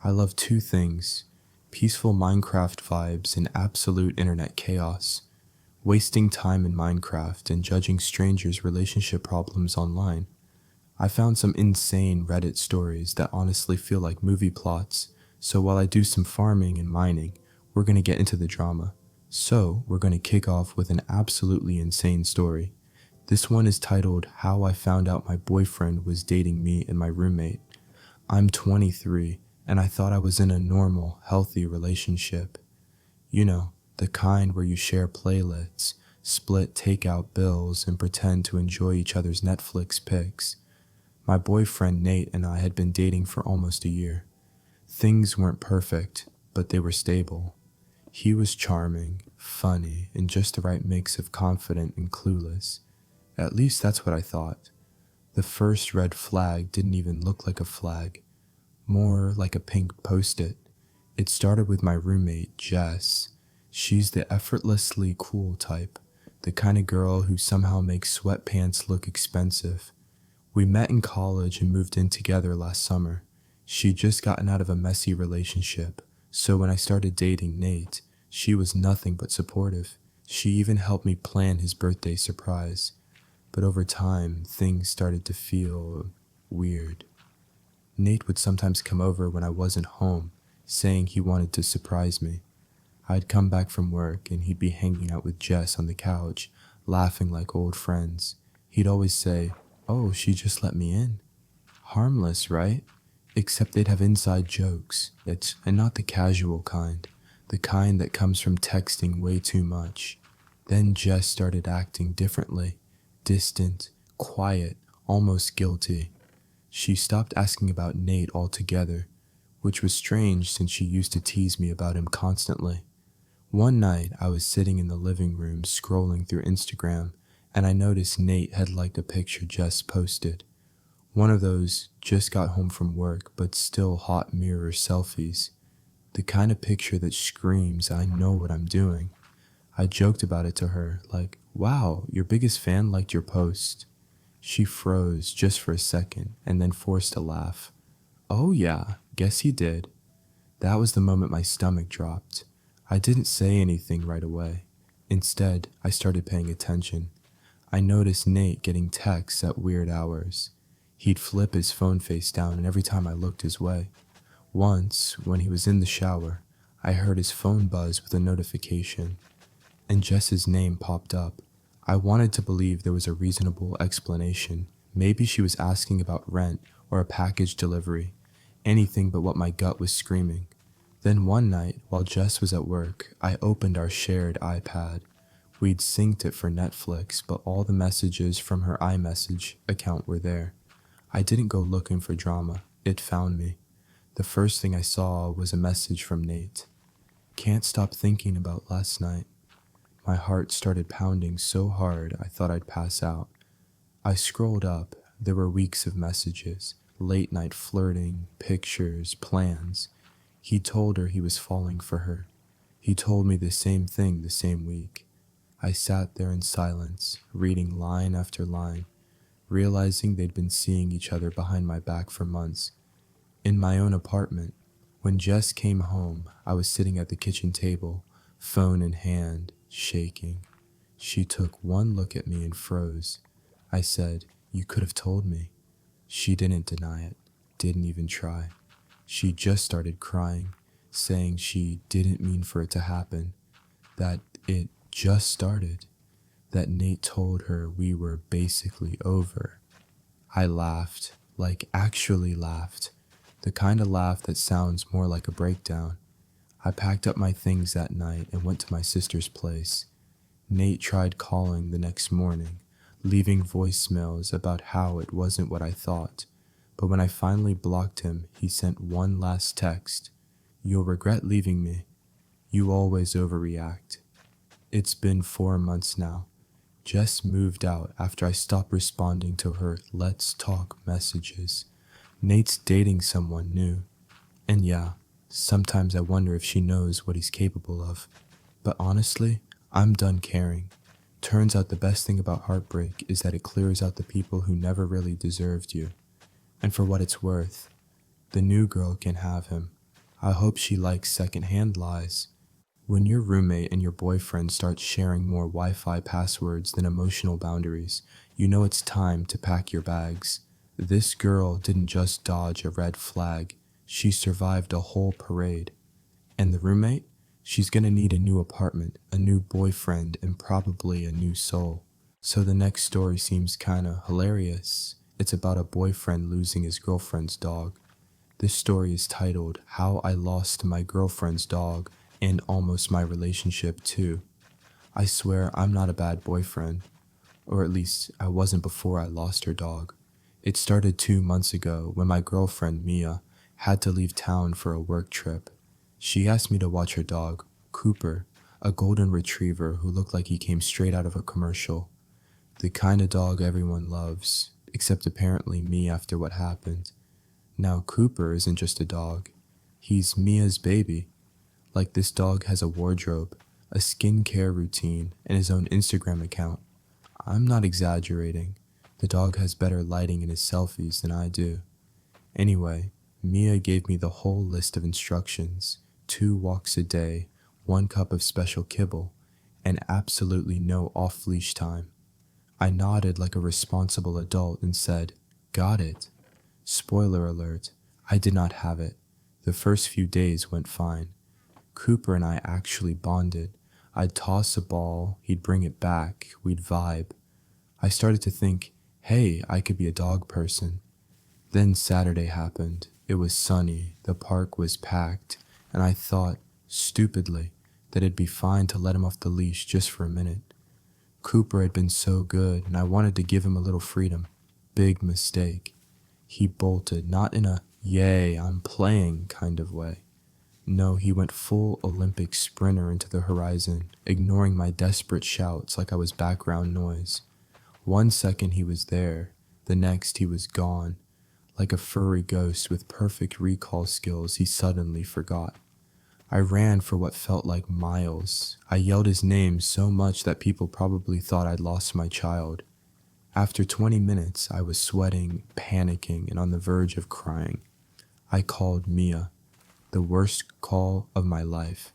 I love two things: peaceful Minecraft vibes and absolute internet chaos. Wasting time in Minecraft and judging strangers' relationship problems online. I found some insane Reddit stories that honestly feel like movie plots, so while I do some farming and mining, we're gonna get into the drama. So, we're gonna kick off with an absolutely insane story. This one is titled How I Found Out My Boyfriend Was Dating Me and My Roommate. I'm 23, and I thought I was in a normal, healthy relationship. You know, the kind where you share playlists, split takeout bills, and pretend to enjoy each other's Netflix pics. My boyfriend Nate and I had been dating for almost a year. Things weren't perfect, but they were stable. He was charming, funny, and just the right mix of confident and clueless. At least that's what I thought. The first red flag didn't even look like a flag, more like a pink post-it. It started with my roommate, Jess. She's the effortlessly cool type, the kind of girl who somehow makes sweatpants look expensive. We met in college and moved in together last summer. She'd just gotten out of a messy relationship, so when I started dating Nate, she was nothing but supportive. She even helped me plan his birthday surprise. But over time, things started to feel weird. Nate would sometimes come over when I wasn't home, saying he wanted to surprise me. I'd come back from work and he'd be hanging out with Jess on the couch, laughing like old friends. He'd always say, "Oh, she just let me in." Harmless, right? Except they'd have inside jokes, and not the casual kind, the kind that comes from texting way too much. Then Jess started acting differently, distant, quiet, almost guilty. She stopped asking about Nate altogether, which was strange since she used to tease me about him constantly. One night, I was sitting in the living room scrolling through Instagram, and I noticed Nate had liked a picture Jess posted. One of those just got home from work but still hot mirror selfies. The kind of picture that screams, "I know what I'm doing." I joked about it to her, like, "Wow, your biggest fan liked your post." She froze just for a second and then forced a laugh. "Oh yeah, guess he did." That was the moment my stomach dropped. I didn't say anything right away. Instead, I started paying attention. I noticed Nate getting texts at weird hours. He'd flip his phone face down and every time I looked his way. Once, when he was in the shower, I heard his phone buzz with a notification, and Jess's name popped up. I wanted to believe there was a reasonable explanation. Maybe she was asking about rent or a package delivery, anything but what my gut was screaming. Then one night, while Jess was at work, I opened our shared iPad. We'd synced it for Netflix, but all the messages from her iMessage account were there. I didn't go looking for drama. It found me. The first thing I saw was a message from Nate. "Can't stop thinking about last night." My heart started pounding so hard I thought I'd pass out. I scrolled up. There were weeks of messages, late night flirting, pictures, plans. He told her he was falling for her. He told me the same thing the same week. I sat there in silence, reading line after line, realizing they'd been seeing each other behind my back for months. In my own apartment, when Jess came home, I was sitting at the kitchen table, phone in hand, shaking. She took one look at me and froze. I said, "You could have told me." She didn't deny it, didn't even try. She just started crying, saying she didn't mean for it to happen, that it just started, that Nate told her we were basically over. I laughed, like actually laughed, the kind of laugh that sounds more like a breakdown. I packed up my things that night and went to my sister's place. Nate tried calling the next morning, leaving voicemails about how it wasn't what I thought. But when I finally blocked him, he sent one last text. "You'll regret leaving me. You always overreact." It's been 4 months now. Jess moved out after I stopped responding to her "let's talk" messages. Nate's dating someone new. And yeah, sometimes I wonder if she knows what he's capable of. But honestly, I'm done caring. Turns out the best thing about heartbreak is that it clears out the people who never really deserved you. And for what it's worth, the new girl can have him. I hope she likes secondhand lies. When your roommate and your boyfriend start sharing more Wi-Fi passwords than emotional boundaries, you know it's time to pack your bags. This girl didn't just dodge a red flag, she survived a whole parade. And the roommate? She's gonna need a new apartment, a new boyfriend, and probably a new soul. So the next story seems kinda hilarious. It's about a boyfriend losing his girlfriend's dog. This story is titled How I Lost My Girlfriend's Dog and Almost My Relationship Too. I swear I'm not a bad boyfriend, or at least I wasn't before I lost her dog. It started 2 months ago when my girlfriend Mia had to leave town for a work trip. She asked me to watch her dog, Cooper, a golden retriever who looked like he came straight out of a commercial. The kind of dog everyone loves, except apparently me after what happened. Now Cooper isn't just a dog, he's Mia's baby. Like this dog has a wardrobe, a skincare routine, and his own Instagram account. I'm not exaggerating. The dog has better lighting in his selfies than I do. Anyway, Mia gave me the whole list of instructions: 2 walks a day, 1 cup of special kibble, and absolutely no off-leash time. I nodded like a responsible adult and said, "Got it." Spoiler alert, I did not have it. The first few days went fine. Cooper and I actually bonded. I'd toss a ball, he'd bring it back, we'd vibe. I started to think, hey, I could be a dog person. Then Saturday happened. It was sunny, the park was packed, and I thought, stupidly, that it'd be fine to let him off the leash just for a minute. Cooper had been so good, and I wanted to give him a little freedom. Big mistake. He bolted, not in a, yay, I'm playing kind of way. No, he went full Olympic sprinter into the horizon, ignoring my desperate shouts like I was background noise. 1 second he was there, the next he was gone. Like a furry ghost with perfect recall skills he suddenly forgot. I ran for what felt like miles. I yelled his name so much that people probably thought I'd lost my child. After 20 minutes, I was sweating, panicking, and on the verge of crying. I called Mia. The worst call of my life.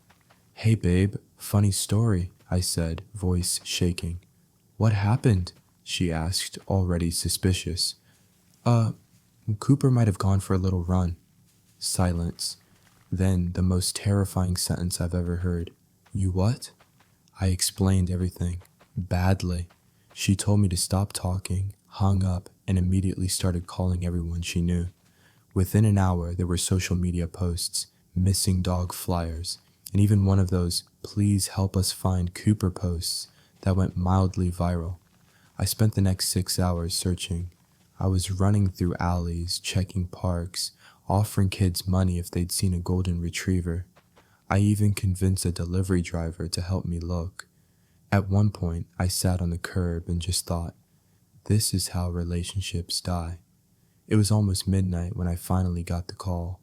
"Hey babe, funny story," I said, voice shaking. "What happened?" she asked, already suspicious. Cooper might have gone for a little run." Silence. Then the most terrifying sentence I've ever heard. "You what?" I explained everything. Badly. She told me to stop talking, hung up, and immediately started calling everyone she knew. Within an hour, there were social media posts, missing dog flyers, and even one of those "please help us find Cooper" posts that went mildly viral. I spent the next 6 hours searching. I was running through alleys, checking parks, offering kids money if they'd seen a golden retriever. I even convinced a delivery driver to help me look. At one point, I sat on the curb and just thought, this is how relationships die. It was almost midnight when I finally got the call.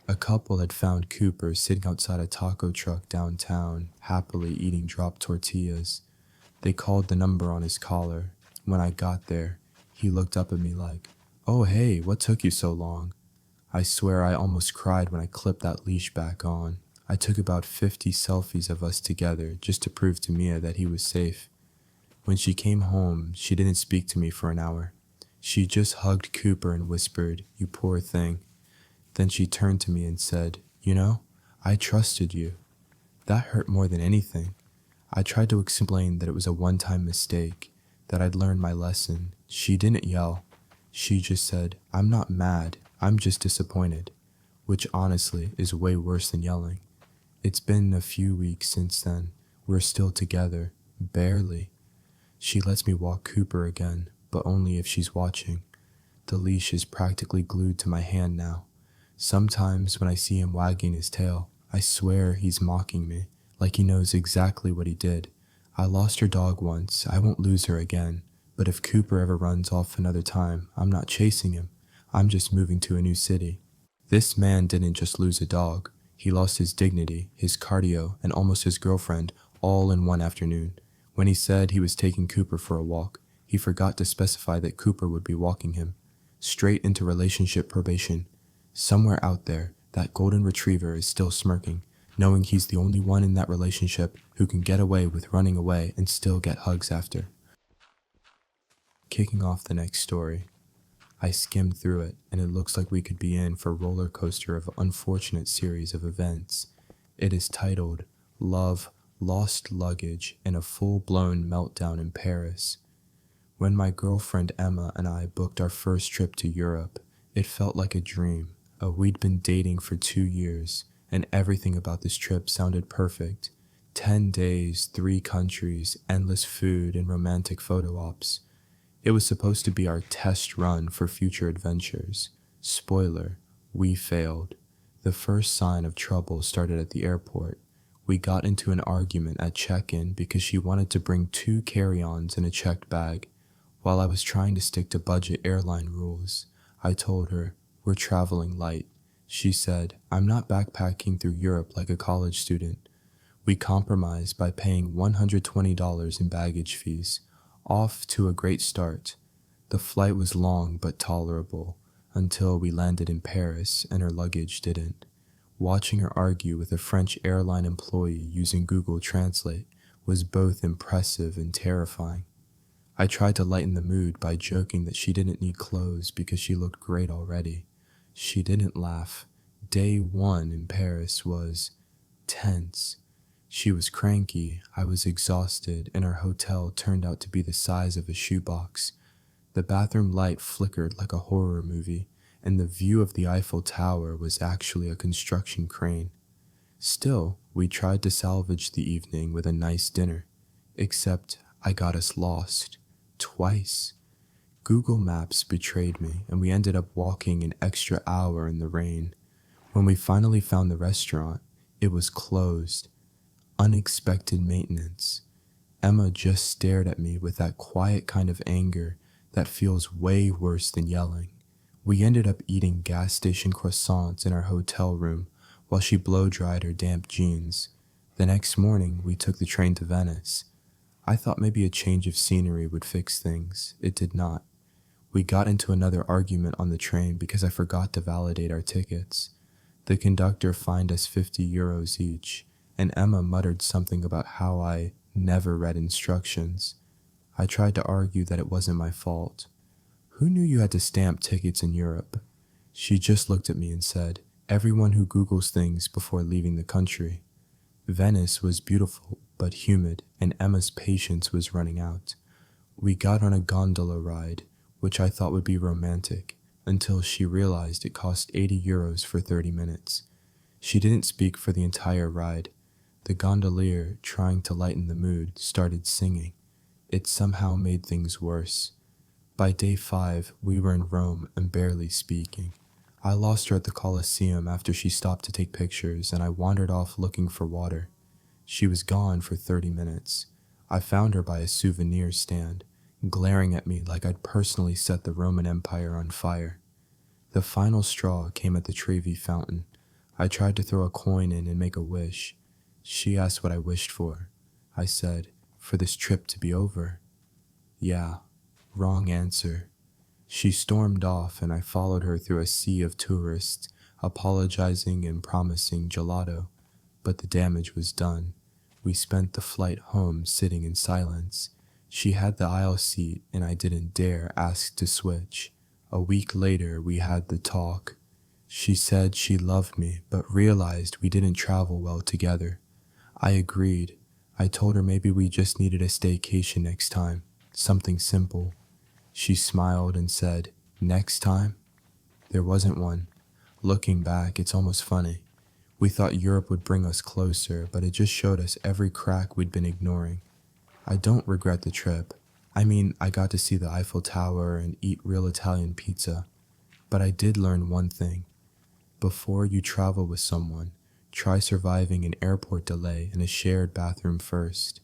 A couple had found Cooper sitting outside a taco truck downtown, happily eating dropped tortillas. They called the number on his collar. When I got there, he looked up at me like, "Oh hey, what took you so long?" I swear I almost cried when I clipped that leash back on. I took about 50 selfies of us together just to prove to Mia that he was safe. When she came home, she didn't speak to me for an hour. She just hugged Cooper and whispered, "You poor thing." Then she turned to me and said, "You know, I trusted you." That hurt more than anything. I tried to explain that it was a one-time mistake, that I'd learned my lesson. She didn't yell. She just said, "I'm not mad, I'm just disappointed," which honestly is way worse than yelling. It's been a few weeks since then. We're still together, barely. She lets me walk Cooper again, but only if she's watching. The leash is practically glued to my hand now. Sometimes when I see him wagging his tail, I swear he's mocking me, like he knows exactly what he did. I lost her dog once, I won't lose her again. But if Cooper ever runs off another time, I'm not chasing him. I'm just moving to a new city. This man didn't just lose a dog. He lost his dignity, his cardio, and almost his girlfriend, all in one afternoon. When he said he was taking Cooper for a walk, he forgot to specify that Cooper would be walking him. Straight into relationship probation. Somewhere out there, That golden retriever is still smirking, knowing he's the only one in that relationship who can get away with running away and still get hugs after. Kicking off the next story, I skimmed through it, and it looks like we could be in for a roller coaster of unfortunate series of events. It is titled, Love, Lost Luggage, and a Full-Blown Meltdown in Paris. When my girlfriend Emma and I booked our first trip to Europe, it felt like a dream. We'd been dating for 2 years, and everything about this trip sounded perfect. 10 days, 3 countries, endless food, and romantic photo ops. It was supposed to be our test run for future adventures. Spoiler, we failed. The first sign of trouble started at the airport. We got into an argument at check-in because she wanted to bring 2 carry-ons in a checked bag. While I was trying to stick to budget airline rules, I told her, we're traveling light. She said, I'm not backpacking through Europe like a college student. We compromised by paying $120 in baggage fees. Off to a great start. The flight was long but tolerable until we landed in Paris and her luggage didn't. Watching her argue with a French airline employee using Google Translate was both impressive and terrifying. I tried to lighten the mood by joking that she didn't need clothes because she looked great already. She didn't laugh. Day 1 in Paris was tense. She was cranky, I was exhausted, and our hotel turned out to be the size of a shoebox. The bathroom light flickered like a horror movie, and the view of the Eiffel Tower was actually a construction crane. Still, we tried to salvage the evening with a nice dinner, except I got us lost. Twice. Google Maps betrayed me, and we ended up walking an extra hour in the rain. When we finally found the restaurant, it was closed. Unexpected maintenance. Emma just stared at me with that quiet kind of anger that feels way worse than yelling. We ended up eating gas station croissants in our hotel room while she blow-dried her damp jeans. The next morning, we took the train to Venice. I thought maybe a change of scenery would fix things. It did not. We got into another argument on the train because I forgot to validate our tickets. The conductor fined us €50 each, and Emma muttered something about how I never read instructions. I tried to argue that it wasn't my fault. Who knew you had to stamp tickets in Europe? She just looked at me and said, everyone who Googles things before leaving the country. Venice was beautiful but humid, and Emma's patience was running out. We got on a gondola ride, which I thought would be romantic, until she realized it cost €80 for 30 minutes. She didn't speak for the entire ride. The gondolier, trying to lighten the mood, started singing. It somehow made things worse. By day 5, we were in Rome and barely speaking. I lost her at the Colosseum after she stopped to take pictures, and I wandered off looking for water. She was gone for 30 minutes. I found her by a souvenir stand, glaring at me like I'd personally set the Roman Empire on fire. The final straw came at the Trevi fountain. I tried to throw a coin in and make a wish. She asked what I wished for. I said, for this trip to be over. Yeah, wrong answer. She stormed off, and I followed her through a sea of tourists, apologizing and promising gelato, but the damage was done. We spent the flight home sitting in silence. She had the aisle seat, and I didn't dare ask to switch. A week later, we had the talk. She said she loved me, but realized we didn't travel well together. I agreed. I told her maybe we just needed a staycation next time, something simple. She smiled and said, next time? There wasn't one. Looking back, it's almost funny. We thought Europe would bring us closer, but it just showed us every crack we'd been ignoring. I don't regret the trip. I mean, I got to see the Eiffel Tower and eat real Italian pizza. But I did learn one thing. Before you travel with someone, try surviving an airport delay in a shared bathroom first.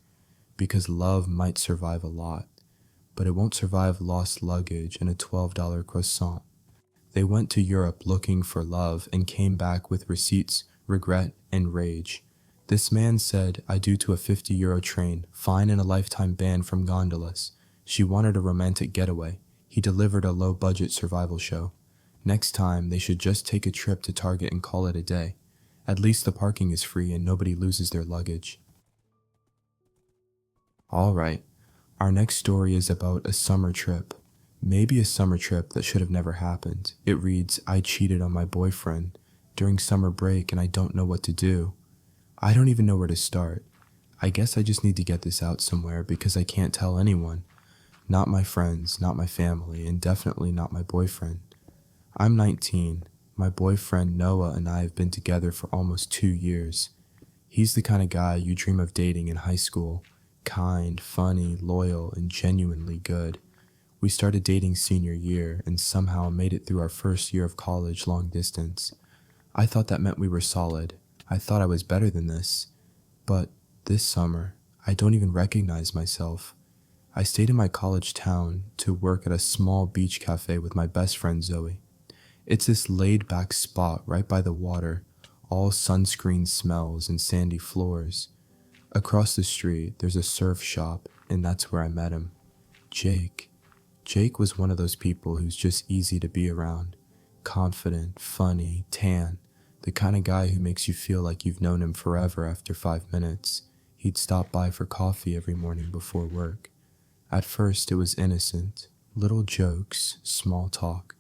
Because love might survive a lot, but it won't survive lost luggage and a $12 croissant. They went to Europe looking for love and came back with receipts, regret, and rage. This man said, I due to a €50 train, fine and a lifetime ban from gondolas. She wanted a romantic getaway. He delivered a low-budget survival show. Next time, they should just take a trip to Target and call it a day. At least the parking is free and nobody loses their luggage. Alright, our next story is about a summer trip. Maybe a summer trip that should have never happened. It reads, I cheated on my boyfriend during summer break and I don't know what to do. I don't even know where to start. I guess I just need to get this out somewhere because I can't tell anyone. Not my friends, not my family, and definitely not my boyfriend. I'm 19. My boyfriend Noah and I have been together for almost 2 years. He's the kind of guy you dream of dating in high school. Kind, funny, loyal, and genuinely good. We started dating senior year and somehow made it through our first year of college long distance. I thought that meant we were solid. I thought I was better than this. But this summer, I don't even recognize myself. I stayed in my college town to work at a small beach cafe with my best friend Zoe. It's this laid-back spot right by the water, all sunscreen smells and sandy floors. Across the street, there's a surf shop, and that's where I met him. Jake. Jake was one of those people who's just easy to be around. Confident, funny, tan. The kind of guy who makes you feel like you've known him forever after 5 minutes. He'd stop by for coffee every morning before work. At first, it was innocent. Little jokes, small talk.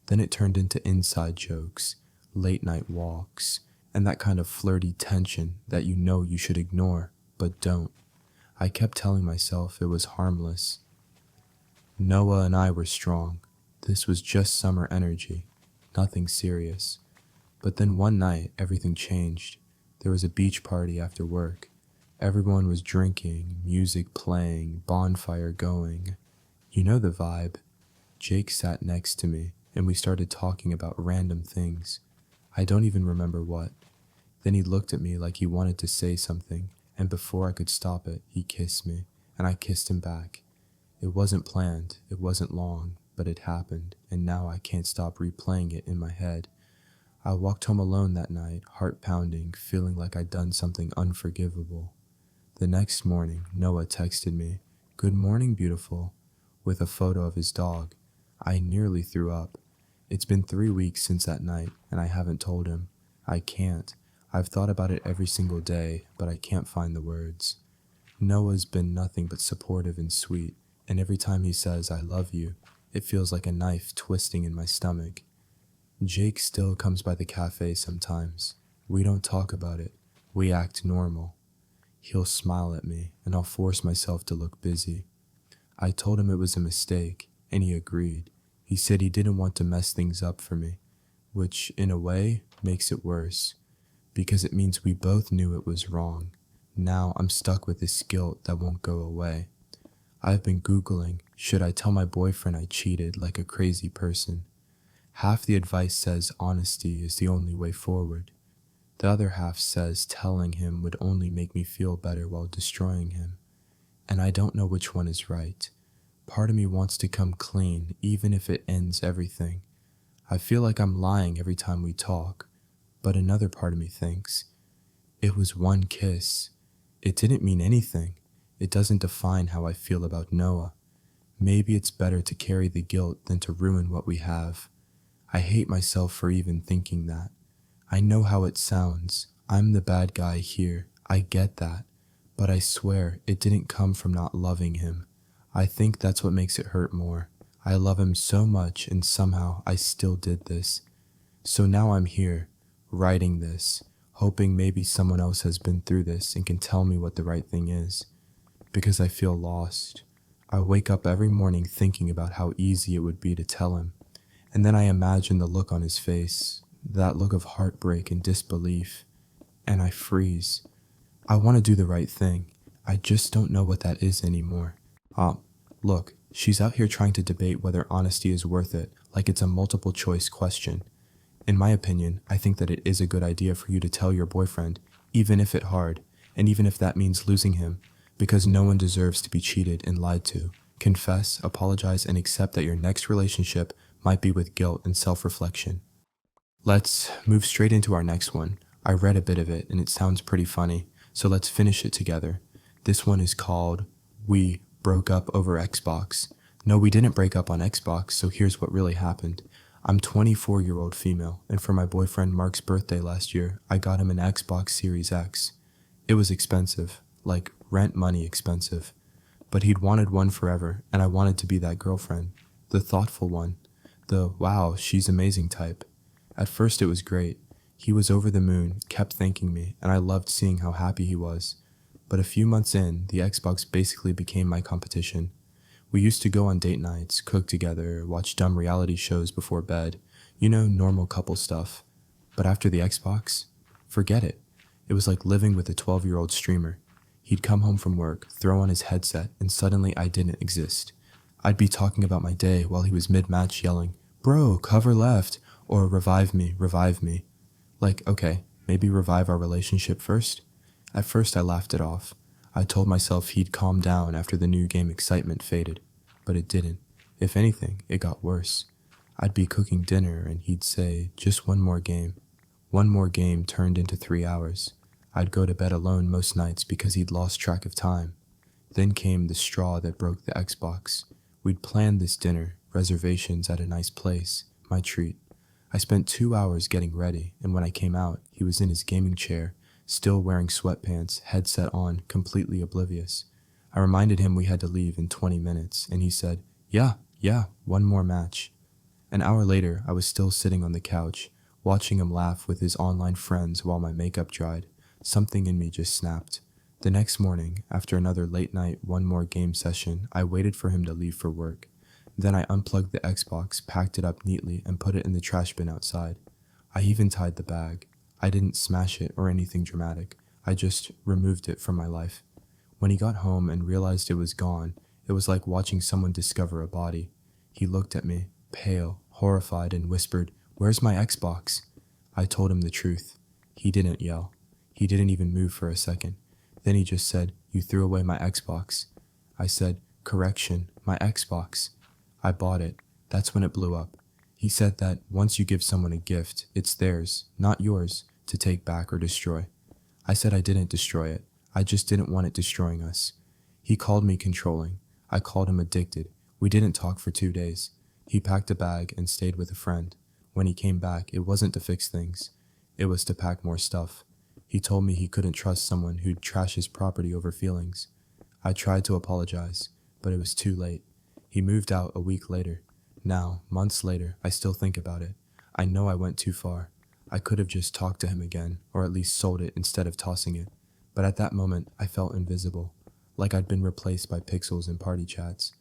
Then it turned into inside jokes, late night walks, and that kind of flirty tension that you know you should ignore, but don't. I kept telling myself it was harmless. Noah and I were strong. This was just summer energy, nothing serious. But then one night, everything changed. There was a beach party after work. Everyone was drinking, music playing, bonfire going. You know the vibe. Jake sat next to me, and we started talking about random things. I don't even remember what. Then he looked at me like he wanted to say something, and before I could stop it, he kissed me, and I kissed him back. It wasn't planned, it wasn't long, but it happened, and now I can't stop replaying it in my head. I walked home alone that night, heart pounding, feeling like I'd done something unforgivable. The next morning, Noah texted me, "Good morning, beautiful," with a photo of his dog. I nearly threw up. It's been 3 weeks since that night, and I haven't told him. I can't. I've thought about it every single day, but I can't find the words. Noah's been nothing but supportive and sweet, and every time he says, "I love you," it feels like a knife twisting in my stomach. Jake still comes by the cafe sometimes. We don't talk about it. We act normal. He'll smile at me, and I'll force myself to look busy. I told him it was a mistake, and he agreed. He said he didn't want to mess things up for me, which, in a way, makes it worse, because it means we both knew it was wrong. Now I'm stuck with this guilt that won't go away. I've been Googling, should I tell my boyfriend I cheated like a crazy person? Half the advice says honesty is the only way forward. The other half says telling him would only make me feel better while destroying him. And I don't know which one is right. Part of me wants to come clean, even if it ends everything. I feel like I'm lying every time we talk. But another part of me thinks, it was one kiss. It didn't mean anything. It doesn't define how I feel about Noah. Maybe it's better to carry the guilt than to ruin what we have. I hate myself for even thinking that. I know how it sounds. I'm the bad guy here. I get that. But I swear, it didn't come from not loving him. I think that's what makes it hurt more. I love him so much, and somehow I still did this. So now I'm here, writing this, hoping maybe someone else has been through this and can tell me what the right thing is. Because I feel lost. I wake up every morning thinking about how easy it would be to tell him. And then I imagine the look on his face, that look of heartbreak and disbelief, and I freeze. I want to do the right thing. I just don't know what that is anymore. Look, she's out here trying to debate whether honesty is worth it, like it's a multiple choice question. In my opinion, I think that it is a good idea for you to tell your boyfriend, even if it's hard, and even if that means losing him, because no one deserves to be cheated and lied to. Confess, apologize, and accept that your next relationship might be with guilt and self-reflection. Let's move straight into our next one. I read a bit of it and it sounds pretty funny, so let's finish it together. This one is called We Broke Up Over Xbox. No, we didn't break up on Xbox, so here's what really happened. I'm 24-year-old female, and for my boyfriend Mark's birthday last year, I got him an Xbox Series X. It was expensive, like rent money expensive, but he'd wanted one forever, and I wanted to be that girlfriend, the thoughtful one, the wow, she's amazing type. At first it was great. He was over the moon, kept thanking me, and I loved seeing how happy he was. But a few months in, the Xbox basically became my competition. We used to go on date nights, cook together, watch dumb reality shows before bed, normal couple stuff. But after the Xbox, forget it. It was like living with a 12-year-old streamer. He'd come home from work, throw on his headset, and suddenly I didn't exist. I'd be talking about my day while he was mid-match yelling, "Bro, cover left," or revive me, revive me. Like, okay, maybe revive our relationship first? At first I laughed it off. I told myself he'd calm down after the new game excitement faded, but it didn't. If anything, it got worse. I'd be cooking dinner and he'd say, "Just one more game." One more game turned into 3 hours. I'd go to bed alone most nights because he'd lost track of time. Then came the straw that broke the Xbox. We'd planned this dinner, reservations at a nice place, my treat. I spent 2 hours getting ready, and when I came out, he was in his gaming chair, still wearing sweatpants, headset on, completely oblivious. I reminded him we had to leave in 20 minutes, and he said, yeah, one more match. An hour later, I was still sitting on the couch, watching him laugh with his online friends while my makeup dried. Something in me just snapped. The next morning, after another late night one more game session, I waited for him to leave for work. Then I unplugged the Xbox, packed it up neatly, and put it in the trash bin outside. I even tied the bag. I didn't smash it or anything dramatic. I just removed it from my life. When he got home and realized it was gone, it was like watching someone discover a body. He looked at me, pale, horrified, and whispered, "Where's my Xbox?" I told him the truth. He didn't yell. He didn't even move for a second. Then he just said, "You threw away my Xbox." I said, "Correction, my Xbox." I bought it. That's when it blew up. He said that once you give someone a gift, it's theirs, not yours, to take back or destroy. I said I didn't destroy it. I just didn't want it destroying us. He called me controlling. I called him addicted. We didn't talk for 2 days. He packed a bag and stayed with a friend. When he came back, it wasn't to fix things. It was to pack more stuff. He told me he couldn't trust someone who'd trash his property over feelings. I tried to apologize, but it was too late. He moved out a week later. Now, months later, I still think about it. I know I went too far. I could have just talked to him again, or at least sold it instead of tossing it. But at that moment, I felt invisible, like I'd been replaced by pixels in party chats.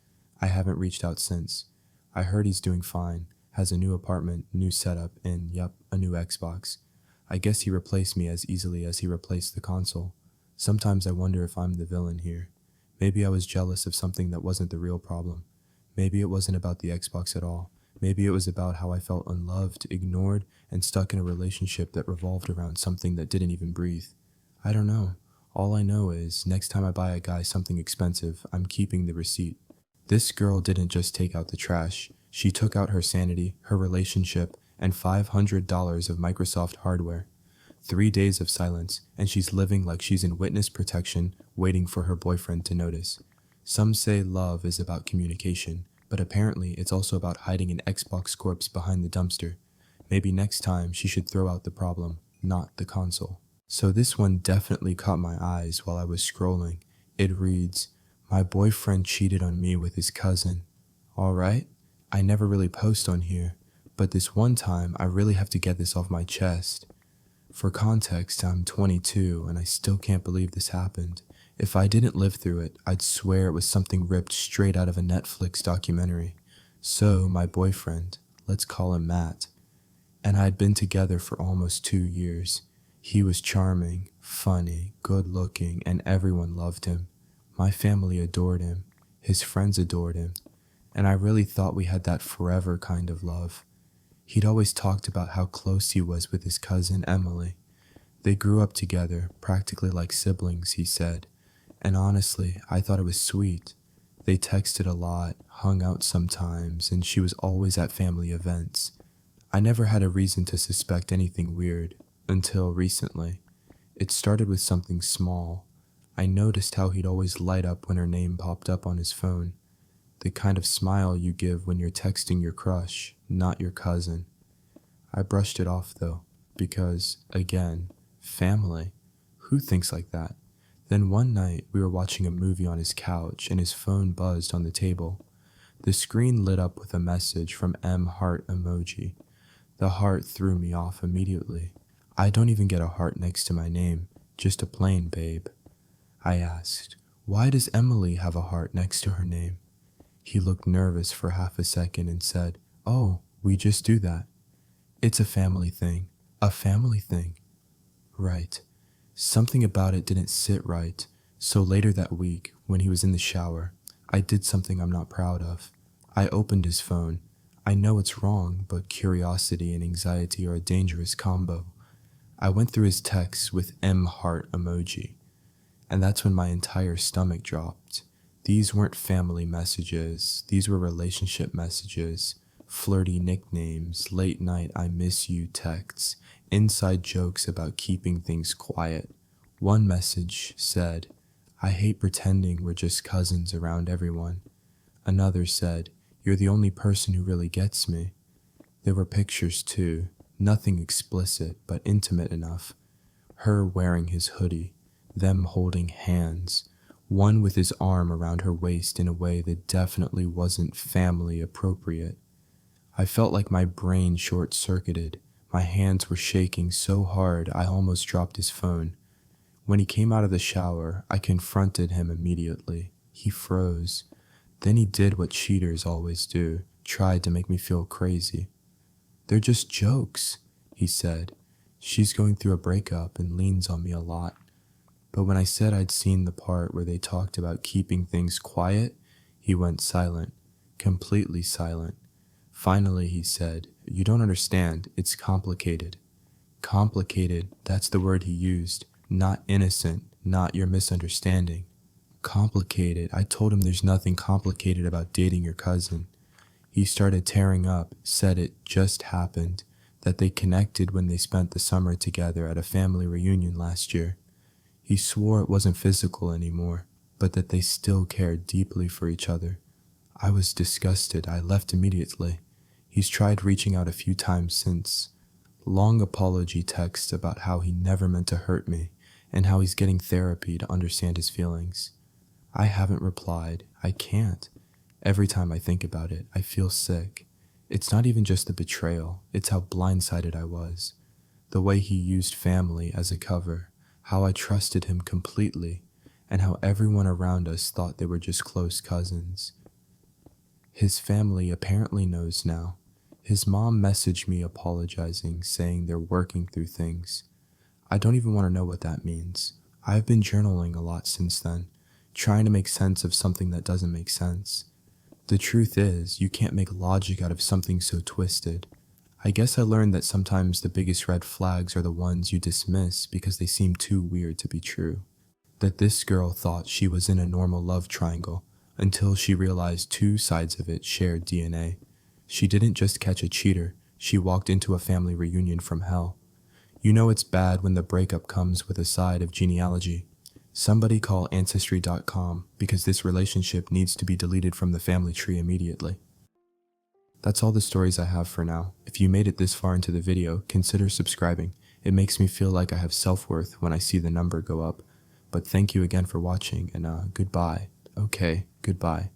I haven't reached out since. I heard he's doing fine, has a new apartment, new setup, and yup, a new Xbox. I guess he replaced me as easily as he replaced the console. Sometimes I wonder if I'm the villain here. Maybe I was jealous of something that wasn't the real problem. Maybe it wasn't about the Xbox at all. Maybe it was about how I felt unloved, ignored, and stuck in a relationship that revolved around something that didn't even breathe. I don't know. All I know is, next time I buy a guy something expensive, I'm keeping the receipt. This girl didn't just take out the trash. She took out her sanity, her relationship, and $500 of Microsoft hardware. 3 days of silence, and she's living like she's in witness protection, waiting for her boyfriend to notice. Some say love is about communication, but apparently it's also about hiding an Xbox corpse behind the dumpster. Maybe next time she should throw out the problem, not the console. So this one definitely caught my eyes while I was scrolling. It reads, "My boyfriend cheated on me with his cousin." Alright, I never really post on here, but this one time I really have to get this off my chest. For context, I'm 22 and I still can't believe this happened. If I didn't live through it, I'd swear it was something ripped straight out of a Netflix documentary. So, my boyfriend, let's call him Matt, and I'd been together for almost 2 years. He was charming, funny, good-looking, and everyone loved him. My family adored him. His friends adored him. And I really thought we had that forever kind of love. He'd always talked about how close he was with his cousin Emily. They grew up together, practically like siblings, he said. And honestly, I thought it was sweet. They texted a lot, hung out sometimes, and she was always at family events. I never had a reason to suspect anything weird, until recently. It started with something small. I noticed how he'd always light up when her name popped up on his phone. The kind of smile you give when you're texting your crush, not your cousin. I brushed it off though, because, again, family. Who thinks like that? Then one night, we were watching a movie on his couch and his phone buzzed on the table. The screen lit up with a message from M heart emoji. The heart threw me off immediately. I don't even get a heart next to my name, just a plain babe. I asked, why does Emily have a heart next to her name? He looked nervous for half a second and said, oh, we just do that. It's a family thing. A family thing. Right. Something about it didn't sit right, so later that week, when he was in the shower, I did something I'm not proud of. I opened his phone. I know it's wrong, but curiosity and anxiety are a dangerous combo. I went through his texts with M heart emoji, and that's when my entire stomach dropped. These weren't family messages, these were relationship messages, flirty nicknames, late night I miss you texts, inside jokes about keeping things quiet. One message said, I hate pretending we're just cousins around everyone. Another said, you're the only person who really gets me. There were pictures too, nothing explicit but intimate enough. Her wearing his hoodie, them holding hands, one with his arm around her waist in a way that definitely wasn't family appropriate. I felt like my brain short-circuited. My hands were shaking so hard I almost dropped his phone. When he came out of the shower, I confronted him immediately. He froze. Then he did what cheaters always do, tried to make me feel crazy. They're just jokes, he said. She's going through a breakup and leans on me a lot. But when I said I'd seen the part where they talked about keeping things quiet, he went silent, completely silent. Finally, he said, you don't understand, it's complicated. Complicated, that's the word he used, not innocent, not your misunderstanding. Complicated, I told him there's nothing complicated about dating your cousin. He started tearing up, said it just happened, that they connected when they spent the summer together at a family reunion last year. He swore it wasn't physical anymore, but that they still cared deeply for each other. I was disgusted. I left immediately. He's tried reaching out a few times since. Long apology texts about how he never meant to hurt me and how he's getting therapy to understand his feelings. I haven't replied. I can't. Every time I think about it, I feel sick. It's not even just the betrayal. It's how blindsided I was. The way he used family as a cover, how I trusted him completely, and how everyone around us thought they were just close cousins. His family apparently knows now. His mom messaged me apologizing, saying they're working through things. I don't even want to know what that means. I've been journaling a lot since then, trying to make sense of something that doesn't make sense. The truth is, you can't make logic out of something so twisted. I guess I learned that sometimes the biggest red flags are the ones you dismiss because they seem too weird to be true. That this girl thought she was in a normal love triangle until she realized two sides of it shared DNA. She didn't just catch a cheater, she walked into a family reunion from hell. You know it's bad when the breakup comes with a side of genealogy. Somebody call Ancestry.com because this relationship needs to be deleted from the family tree immediately. That's all the stories I have for now. If you made it this far into the video, consider subscribing. It makes me feel like I have self-worth when I see the number go up. But thank you again for watching, and goodbye. Okay, goodbye.